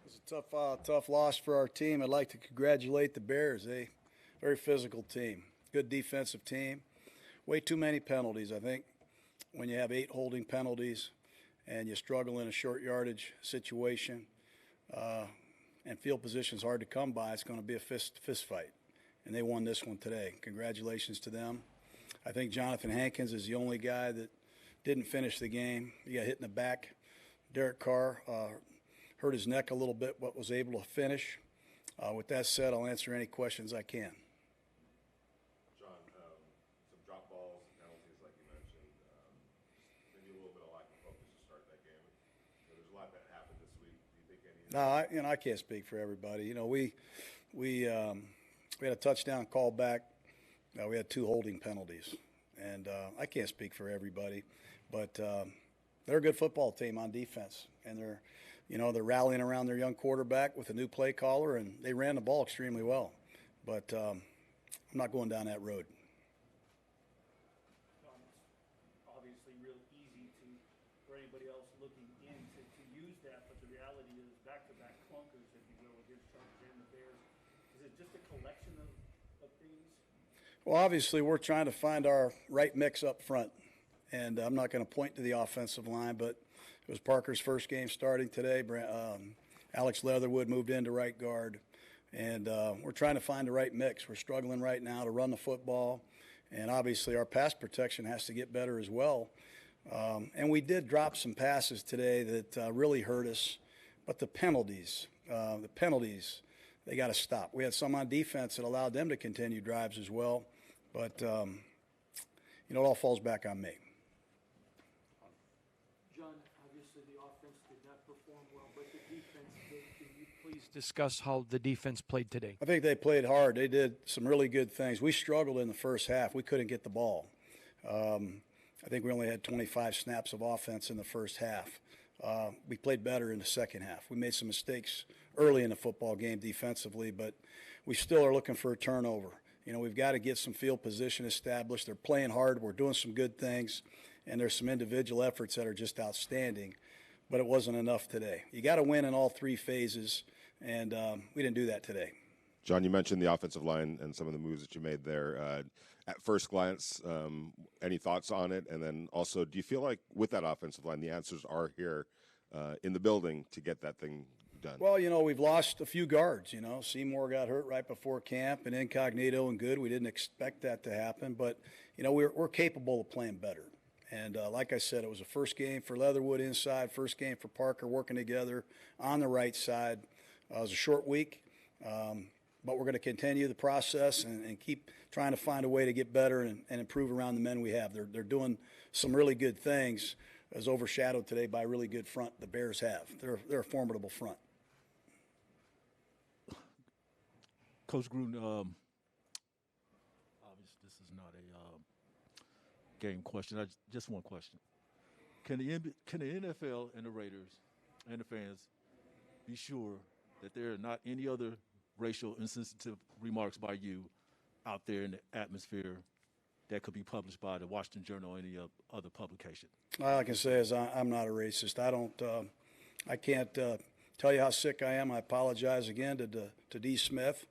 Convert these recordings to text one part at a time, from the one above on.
It's a tough loss for our team. I'd like to congratulate the Bears. Very physical team, good defensive team. Way too many penalties. I think when you have 8 holding penalties and you struggle in a short yardage situation, and field position is hard to come by, it's going to be a fist fight. And they won this one today. Congratulations to them. I think Jonathan Hankins is the only guy that didn't finish the game. He got hit in the back. Derek Carr hurt his neck a little bit, but was able to finish. With that said, I'll answer any questions I can. Jon, some drop balls, penalties, like you mentioned. Maybe a little bit of lack of focus to start that game. There's a lot that happened this week. Do you think any? No, I can't speak for everybody. We had a touchdown call back. We had 2 holding penalties, and I can't speak for everybody, but they're a good football team on defense, and they're rallying around their young quarterback with a new play caller, and they ran the ball extremely well. But I'm not going down that road. It's obviously real easy for anybody else looking in to use that, but the reality is back-to-back clunkers, if you will, against Chargers and the Bears. Is it just a collection of things? Well, obviously, we're trying to find our right mix up front. And I'm not going to point to the offensive line, but it was Parker's first game starting today. Alex Leatherwood moved into right guard. And we're trying to find the right mix. We're struggling right now to run the football. And obviously, our pass protection has to get better as well. And we did drop some passes today that really hurt us. But the penalties, they got to stop. We had some on defense that allowed them to continue drives as well. But, it all falls back on me. Jon, obviously the offense did not perform well, but the defense did. Can you please discuss how the defense played today? I think they played hard. They did some really good things. We struggled in the first half. We couldn't get the ball. I think we only had 25 snaps of offense in the first half. We played better in the second half. We made some mistakes early in the football game defensively, but we still are looking for a turnover. We've got to get some field position established. They're playing hard. We're doing some good things, and there's some individual efforts that are just outstanding, but it wasn't enough today. You got to win in all 3 phases, and we didn't do that today. Jon, you mentioned the offensive line and some of the moves that you made there. At first glance, any thoughts on it? And then also, do you feel like with that offensive line, the answers are here in the building to get that thing done? Well, we've lost a few guards. Seymour got hurt right before camp, and Incognito and Good. We didn't expect that to happen, but we're capable of playing better. And like I said, it was a first game for Leatherwood inside, first game for Parker working together on the right side. It was a short week, but we're going to continue the process and keep trying to find a way to get better and improve around the men we have. They're doing some really good things, as overshadowed today by a really good front the Bears have. They're a formidable front. Coach Gruden, obviously this is not a game question. Just one question. Can the NFL and the Raiders and the fans be sure that there are not any other racial insensitive remarks by you out there in the atmosphere that could be published by the Washington Journal or any other publication? All I can say is I'm not a racist. I can't tell you how sick I am. I apologize again to D. Smith.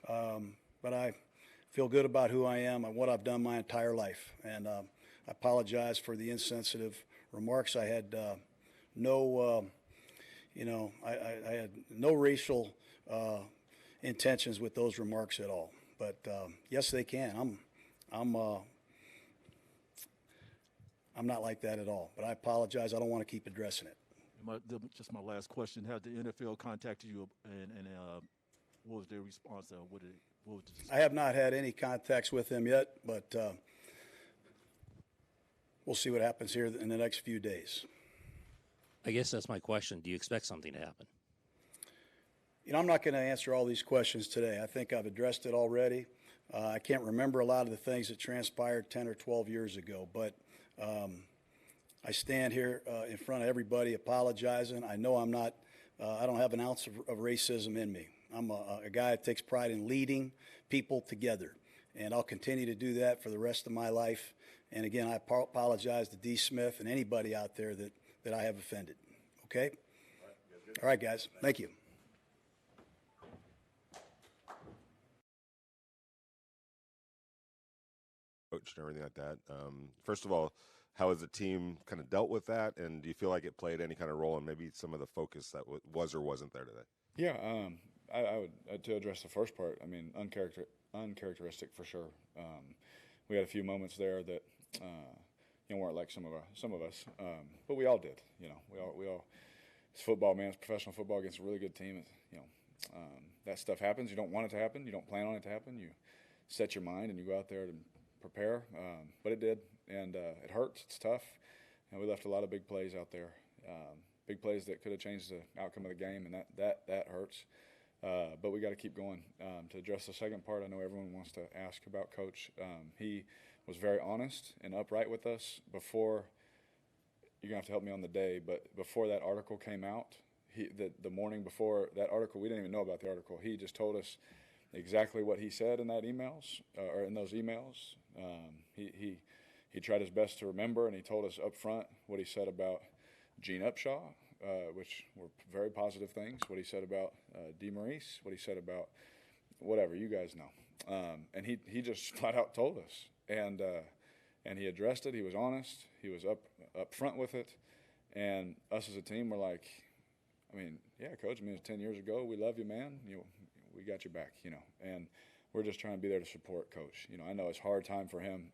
But I feel good about who I am and what I've done my entire life. And I apologize for the insensitive remarks. I had I had no racial intentions with those remarks at all. But yes, they can. I'm not like that at all. But I apologize. I don't want to keep addressing it. Just my last question: have the NFL contacted you, and what was their response? I have not had any contacts with them yet, but we'll see what happens here in the next few days. I guess that's my question. Do you expect something to happen? I'm not going to answer all these questions today. I think I've addressed it already. I can't remember a lot of the things that transpired 10 or 12 years ago, but I stand here in front of everybody apologizing. I know I don't have an ounce of racism in me. I'm a guy that takes pride in leading people together, and I'll continue to do that for the rest of my life. And again, I apologize to D. Smith and anybody out there that I have offended. Okay? All right, guys. Thank you. communication, everything like that. First of all, how has the team kind of dealt with that, and do you feel like it played any kind of role in maybe some of the focus that was or wasn't there today? Yeah, I would to address the first part. I mean, uncharacteristic for sure. We had a few moments there that weren't like some of us, but we all did. We all. It's football, man. It's professional football against a really good team. That stuff happens. You don't want it to happen. You don't plan on it to happen. You set your mind and you go out there to prepare. But it did, and it hurts. It's tough, and we left a lot of big plays out there. Big plays that could have changed the outcome of the game, and that hurts. But we got to keep going. To address the second part, I know everyone wants to ask about Coach. He was very honest and upright with us before. You're going to have to help me on the day, but before that article came out, the morning before that article, we didn't even know about the article. He just told us exactly what he said in that emails, or in those emails. He tried his best to remember, and he told us up front what he said about Gene Upshaw, which were very positive things, what he said about DeMaurice, what he said about whatever, you guys know. And he just flat out told us. And he addressed it. He was honest. He was up front with it. And us as a team were like, I mean, yeah, Coach, it was 10 years ago. We love you, man. We got your back, And we're just trying to be there to support Coach. I know it's a hard time for him.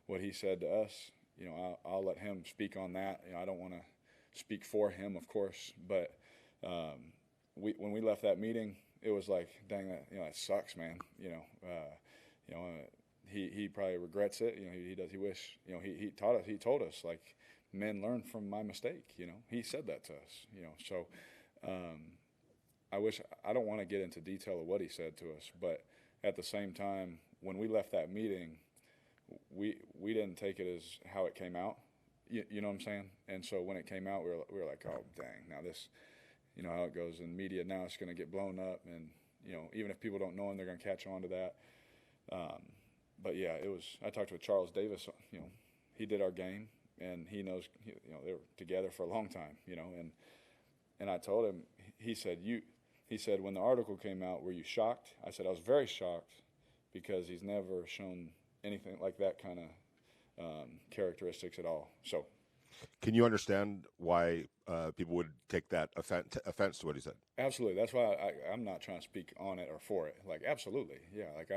What he said to us, I'll let him speak on that. I don't want to speak for him, of course. But when we left that meeting, it was like, dang, that sucks, man. He probably regrets it. He does. He wish. He taught us. He told us like, men learn from my mistake. He said that to us. So I don't want to get into detail of what he said to us, but at the same time, when we left that meeting, we didn't take it as how it came out. You know what I'm saying? And so when it came out, we were like, oh dang, now this, how it goes in media. Now it's going to get blown up, and even if people don't know him, they're going to catch on to that. But yeah, it was. I talked with Charles Davis. He did our game, and he knows. They were together for a long time. And I told him. He said, He said, when the article came out, were you shocked? I said, I was very shocked because he's never shown anything like that kind of characteristics at all. So, can you understand why people would take that offense to what he said? Absolutely. That's why I'm not trying to speak on it or for it. Like, absolutely, yeah. Like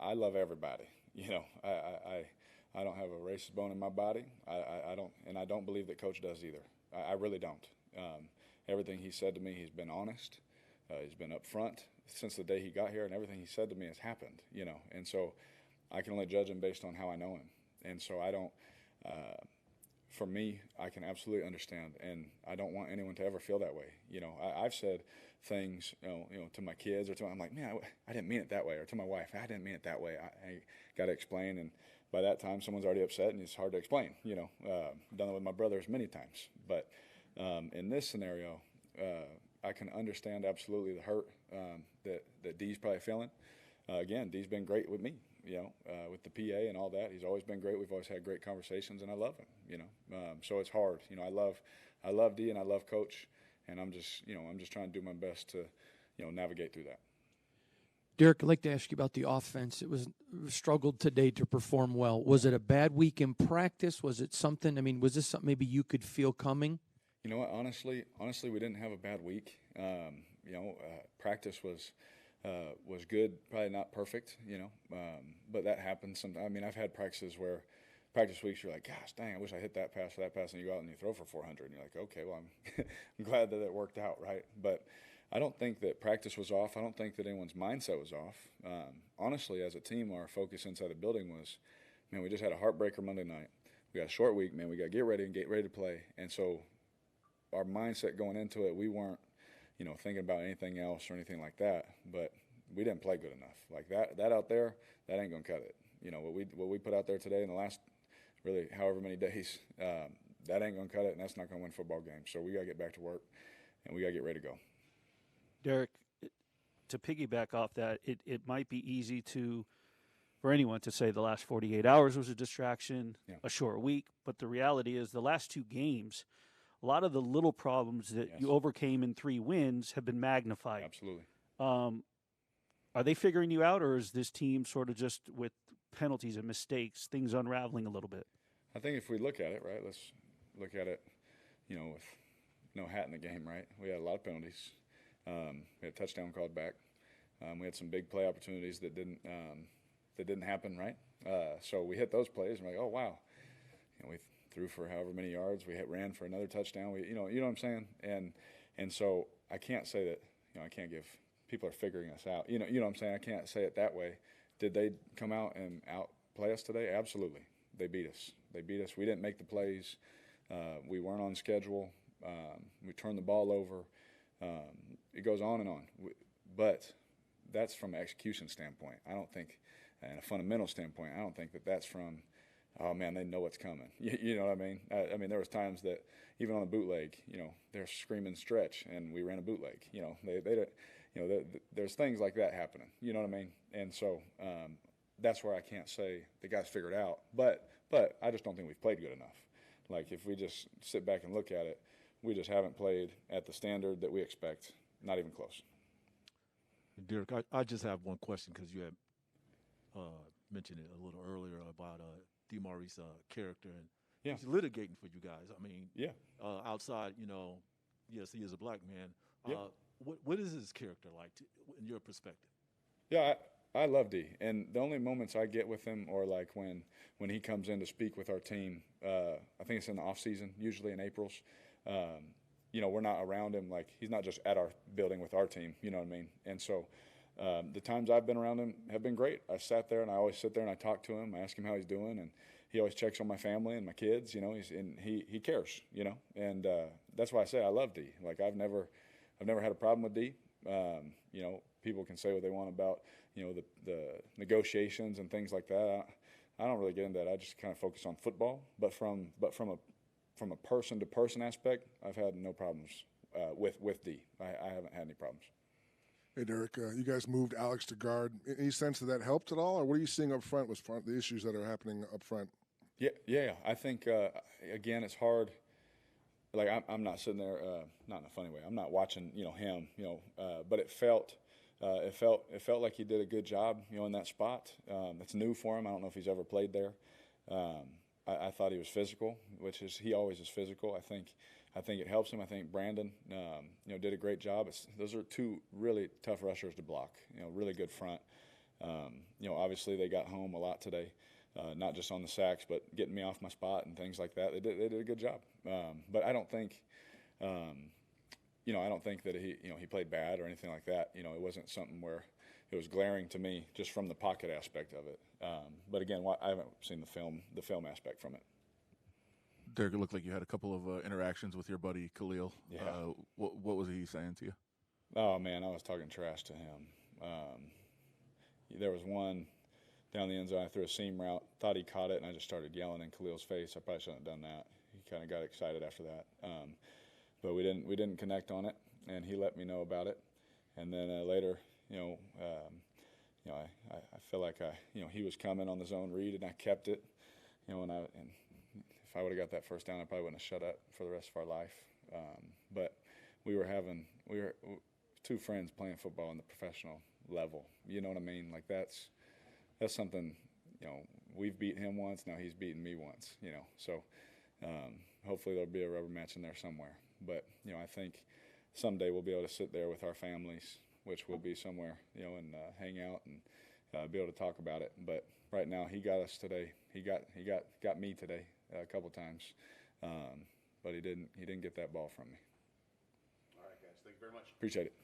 I love everybody. I don't have a racist bone in my body. I don't, and I don't believe that Coach does either. I really don't. Everything he said to me, he's been honest. He's been upfront since the day he got here, and everything he said to me has happened. And so I can only judge him based on how I know him. And so I don't. For me, I can absolutely understand, and I don't want anyone to ever feel that way. I've said things, to my kids, or I'm like, man, I didn't mean it that way, or to my wife, I didn't mean it that way. I got to explain, and by that time, someone's already upset, and it's hard to explain. Done it with my brothers many times, but in this scenario, I can understand absolutely the hurt that Dee's probably feeling. Again, Dee's been great with me. With the PA and all that, he's always been great. We've always had great conversations, and I love him. So it's hard. I love Dee and I love Coach, and I'm just trying to do my best to, navigate through that. Derek, I'd like to ask you about the offense. It struggled today to perform well. Was it a bad week in practice? Was it something? I mean, was this something maybe you could feel coming? You know what? Honestly, we didn't have a bad week. Practice was good, probably not perfect, but that happens sometimes. I mean, I've had practice weeks you're like, gosh, dang, I wish I hit that pass for that pass, and you go out and you throw for 400, and you're like, okay, well, I'm glad that it worked out, right? But I don't think that practice was off. I don't think that anyone's mindset was off. Honestly, as a team, our focus inside the building was, man, we just had a heartbreaker Monday night. We got a short week, man. We got to get ready to play. And so our mindset going into it, we weren't, thinking about anything else or anything like that. But we didn't play good enough. Like that out there, that ain't gonna cut it. What we put out there today in the last, really, however many days, that ain't gonna cut it, and that's not gonna win football games. So we gotta get back to work, and we gotta get ready to go. Derek, to piggyback off that, it might be easy for anyone to say the last 48 hours was a distraction, a short week, but the reality is the last two games, a lot of the little problems that you overcame in 3 wins have been magnified. Absolutely. Are are they figuring you out, or is this team sort of just with penalties and mistakes, things unraveling a little bit? I think if we look at it, right, let's look at it, with no hat in the game, right? We had a lot of penalties. We had a touchdown called back. We had some big play opportunities that didn't happen, right? So we hit those plays, and we're like, oh, wow. We threw for however many yards. We ran for another touchdown. You know what I'm saying? And so I can't say that, I can't give – people are figuring us out. You know what I'm saying? I can't say it that way. Did they come out and outplay us today? Absolutely. They beat us. We didn't make the plays. We weren't on schedule. We turned the ball over. It goes on and on. But that's from an execution standpoint. I don't think, and a fundamental standpoint, I don't think that that's from, oh, man, they know what's coming. You know what I mean? I mean, there was times that even on a bootleg, they're screaming stretch, and we ran a bootleg. There's things like that happening. You know what I mean? And so that's where I can't say the guys figured out. But I just don't think we've played good enough. Like, if we just sit back and look at it, we just haven't played at the standard that we expect, not even close. Derek, I just have one question, because you had mentioned it a little earlier about DeMaurice's character, and he's litigating for you guys. I mean, outside, yes, he is a black man. What is his character like, in your perspective? Yeah, I love D, and the only moments I get with him are like when he comes in to speak with our team. I think it's in the off season, usually in April's. We're not around him, like, he's not just at our building with our team, you know what I mean? And so the times I've been around him have been great. I sat there, and I always sit there and I talk to him. I ask him how he's doing, and he always checks on my family and my kids, and he cares, and that's why I say I love D. Like, I've never had a problem with D. People can say what they want about, the negotiations and things like that. I don't really get into that. I just kind of focus on football. But from a person-to-person aspect, I've had no problems with D. I haven't had any problems. Hey, Derek, you guys moved Alex to guard. Any sense that helped at all, or what are you seeing up front with the issues that are happening up front? Yeah. I think, again, it's hard. Like, I'm not sitting there, not in a funny way. I'm not watching, him, but it felt like he did a good job, in that spot. It's new for him. I don't know if he's ever played there. I thought he was physical, he always is physical. I think it helps him. I think Brandon, did a great job. Those are two really tough rushers to block. Really good front. Obviously they got home a lot today, not just on the sacks, but getting me off my spot and things like that. They did a good job. But I don't think, I don't think that he played bad or anything like that. It wasn't something where it was glaring to me just from the pocket aspect of it. But again, I haven't seen the film aspect from it. Derek, it looked like you had a couple of interactions with your buddy Khalil. Yeah. What was he saying to you? Oh, man, I was talking trash to him. There was one down the end zone. I threw a seam route, thought he caught it, and I just started yelling in Khalil's face. I probably shouldn't have done that. He kind of got excited after that. But we didn't connect on it, and he let me know about it. And then later, I feel like he was coming on the zone read, and I kept it. And if I would have got that first down, I probably wouldn't have shut up for the rest of our life. But we were two friends playing football on the professional level. You know what I mean? Like, that's something. We've beat him once. Now he's beaten me once. So hopefully there'll be a rubber match in there somewhere. But I think someday we'll be able to sit there with our families, which will be somewhere, and hang out and be able to talk about it. But right now, he got us today. He got me today a couple times, but he didn't get that ball from me. All right, guys. Thank you very much. Appreciate it.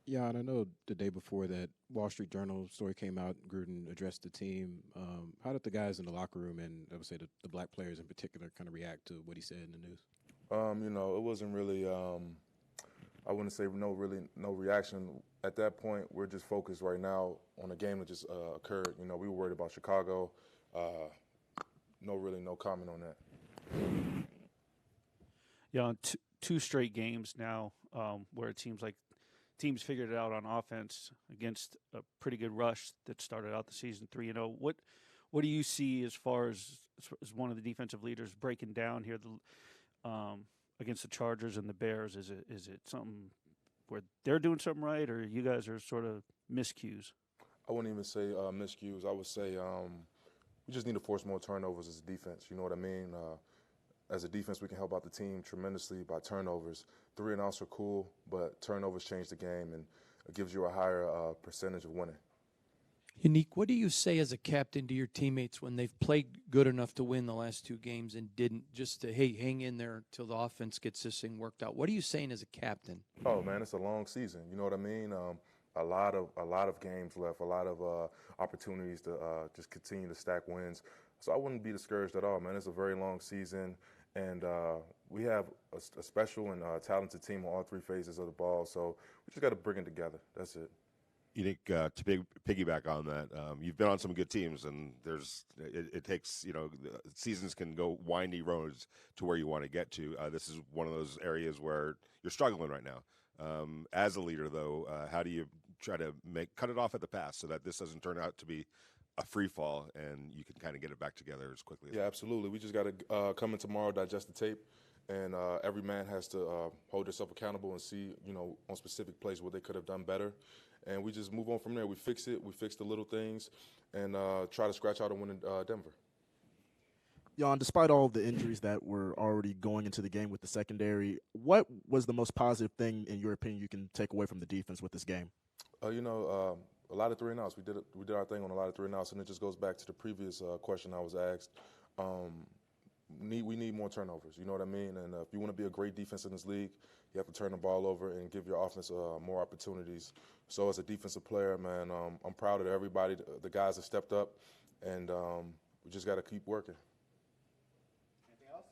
Yeah, and I know the day before that Wall Street Journal story came out, Gruden addressed the team. How did the guys in the locker room, and I would say the black players in particular, kind of react to what he said in the news? It wasn't really, I wouldn't say no reaction. At that point, we're just focused right now on a game that just occurred. We were worried about Chicago. No comment on that. Yeah, 2 straight games now where it seems like teams figured it out on offense against a pretty good rush that started out the season 3-0. What do you see as far as one of the defensive leaders breaking down here against the Chargers and the Bears? Is it something where they're doing something right, or you guys are sort of miscues? I wouldn't even say miscues. I would say we just need to force more turnovers as a defense. You know what I mean? As a defense, we can help out the team tremendously by turnovers. 3 and outs are cool, but turnovers change the game, and it gives you a higher percentage of winning. Yannick, what do you say as a captain to your teammates when they've played good enough to win the last 2 games and didn't, just to, hey, hang in there till the offense gets this thing worked out? What are you saying as a captain? Oh, man, it's a long season. You know what I mean? A lot of games left, a lot of opportunities to just continue to stack wins. So I wouldn't be discouraged at all, man. It's a very long season, and we have a special and talented team on all 3 phases of the ball. So we just got to bring it together. That's it. You think to piggyback on that, you've been on some good teams, and it takes, seasons can go windy roads to where you want to get to. This is one of those areas where you're struggling right now. As a leader, though, how do you try to cut it off at the pass so that this doesn't turn out to be a free fall and you can kind of get it back together as quickly as possible? Yeah, absolutely. We just got to come in tomorrow, digest the tape, and every man has to hold themselves accountable and see, on specific plays what they could have done better. And we just move on from there. We fix it. We fix the little things and try to scratch out a win in Denver. Jan, despite all the injuries that were already going into the game with the secondary, what was the most positive thing, in your opinion, you can take away from the defense with this game? A lot of 3 and outs. We did our thing on a lot of 3 and outs, and it just goes back to the previous question I was asked. We need more turnovers. You know what I mean? And if you want to be a great defense in this league, you have to turn the ball over and give your offense more opportunities. So as a defensive player, man, I'm proud of everybody. The guys have stepped up, and we just got to keep working. Anything else?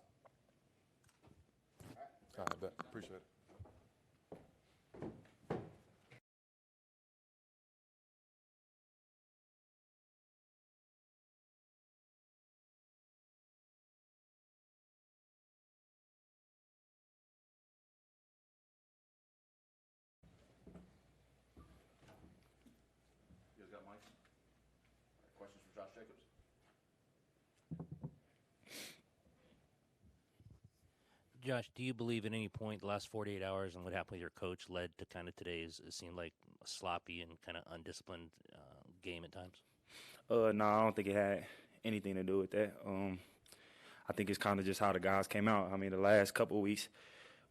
All right. I bet. Appreciate it. Questions for Josh Jacobs? Josh, do you believe at any point the last 48 hours and what happened with your coach led to kind of today's, it seemed like a sloppy and kind of undisciplined game at times? No, I don't think it had anything to do with that. I think it's kind of just how the guys came out. I mean, the last couple of weeks,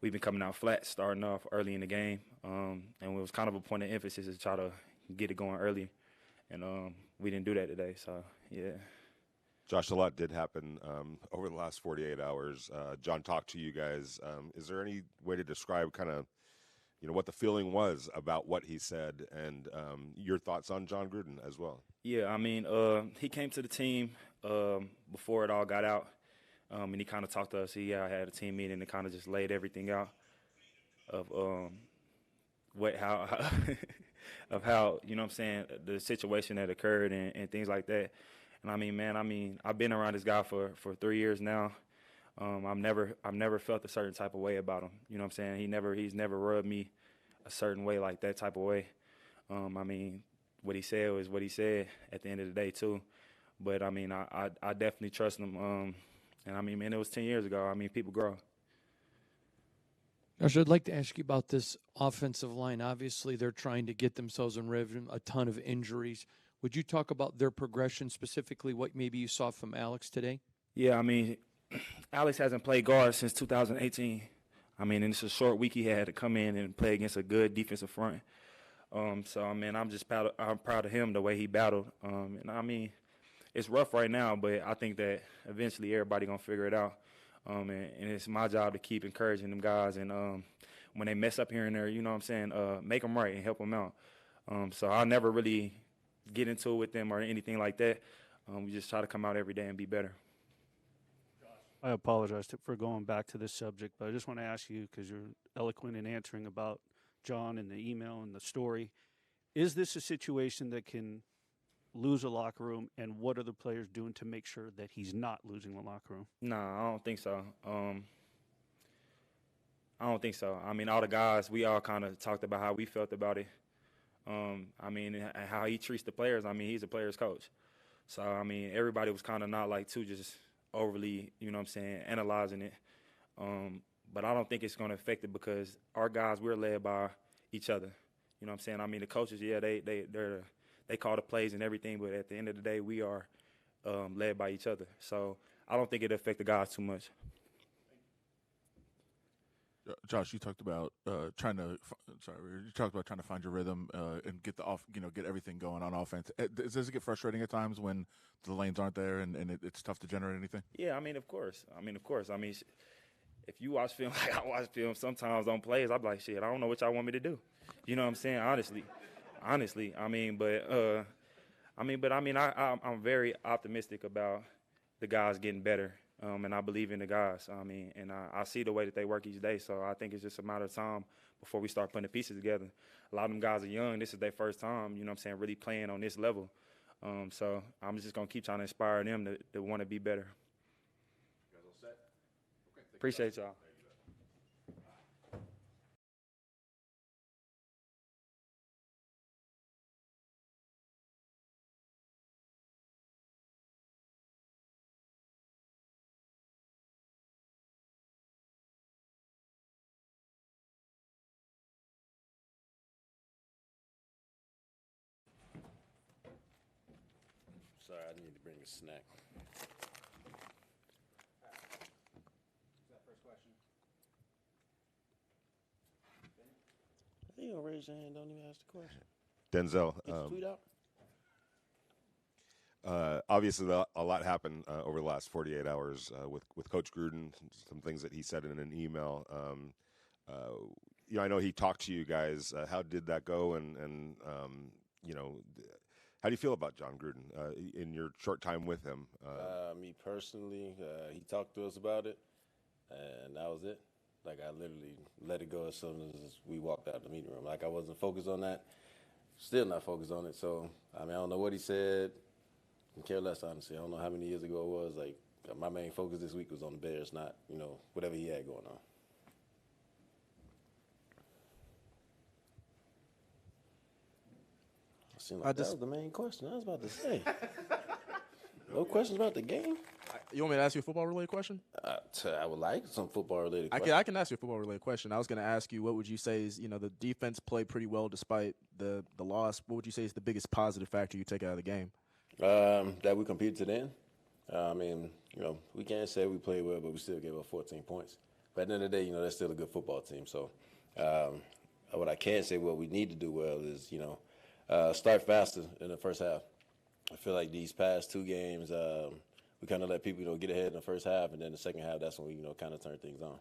we've been coming out flat, starting off early in the game, and it was kind of a point of emphasis to try to get it going early, and we didn't do that today. So, yeah. Josh, a lot did happen over the last 48 hours. John talked to you guys. Is there any way to describe kind of, what the feeling was about what he said and your thoughts on Jon Gruden as well? Yeah, I mean, he came to the team before it all got out, and he kind of talked to us. He had a team meeting and kind of just laid everything out of how you know what I'm saying, the situation that occurred and things like that. And I mean, man, I've been around this guy for 3 years now. I've never felt a certain type of way about him. You know what I'm saying? He's never rubbed me a certain way, like that type of way. I mean, what he said was what he said at the end of the day too. But I mean, I definitely trust him. And I mean, man, it was 10 years ago. I mean, people grow. Josh, I'd like to ask you about this offensive line. Obviously, they're trying to get themselves in rhythm, a ton of injuries. Would you talk about their progression, specifically what maybe you saw from Alex today? Yeah, I mean, Alex hasn't played guard since 2018. I mean, and it's a short week he had to come in and play against a good defensive front. So, I mean, I'm proud of him, the way he battled. And, I mean, it's rough right now, but I think that eventually everybody going to figure it out. And it's my job to keep encouraging them guys. And when they mess up here and there, you know what I'm saying, make them right and help them out. So I never really get into it with them or anything like that. We just try to come out every day and be better. I apologize for going back to this subject, but I just want to ask you, because you're eloquent in answering about John and the email and the story. Is this a situation that can lose a locker room, and what are the players doing to make sure that he's not losing the locker room? No, I don't think so. I don't think so. I mean, all the guys, we all kind of talked about how we felt about it. I mean, and how he treats the players. I mean, he's a player's coach. So, I mean, everybody was kind of not like too just overly, you know what I'm saying, analyzing it. But I don't think it's going to affect it because our guys, we're led by each other. You know what I'm saying? I mean, the coaches, yeah, they call the plays and everything, but at the end of the day, we are led by each other. So I don't think it'll affect the guys too much. Josh, you talked about trying to find your rhythm and get get everything going on offense. Does it get frustrating at times when the lanes aren't there and it's tough to generate anything? Yeah, I mean, of course. I mean, if you watch film like I watch film sometimes on plays, I'm like, shit, I don't know what y'all want me to do. You know what I'm saying? Honestly. I mean, I'm very optimistic about the guys getting better. And I believe in the guys. I mean, and I see the way that they work each day. So I think it's just a matter of time before we start putting the pieces together. A lot of them guys are young. This is their first time, you know what I'm saying, really playing on this level. So I'm just going to keep trying to inspire them to want to be better. You guys all set? Okay. Appreciate y'all. Sorry, I need to bring a snack. Who's that first question? You don't raise your hand, don't even ask the question. Denzel. Get your tweet out. Obviously, a lot happened over the last 48 hours with Coach Gruden. Some things that he said in an email. I know he talked to you guys. How did that go? And how do you feel about Jon Gruden in your short time with him? Me personally, he talked to us about it, and that was it. Like, I literally let it go as soon as we walked out of the meeting room. Like, I wasn't focused on that. Still not focused on it. So, I mean, I don't know what he said. I care less, honestly. I don't know how many years ago it was. Like, my main focus this week was on the Bears, not, whatever he had going on. Seemed like that was the main question I was about to say. No questions about the game? You want me to ask you a football-related question? I would like some football-related questions. I can ask you a football-related question. I was going to ask you, what would you say is, the defense played pretty well despite the loss. What would you say is the biggest positive factor you take out of the game? That we competed to the end. I mean, we can't say we played well, but we still gave up 14 points. But at the end of the day, that's still a good football team. So what I can say, what we need to do well is, start faster in the first half. I feel like these past two games, we kind of let people, get ahead in the first half, and then the second half, that's when we, kind of turn things on.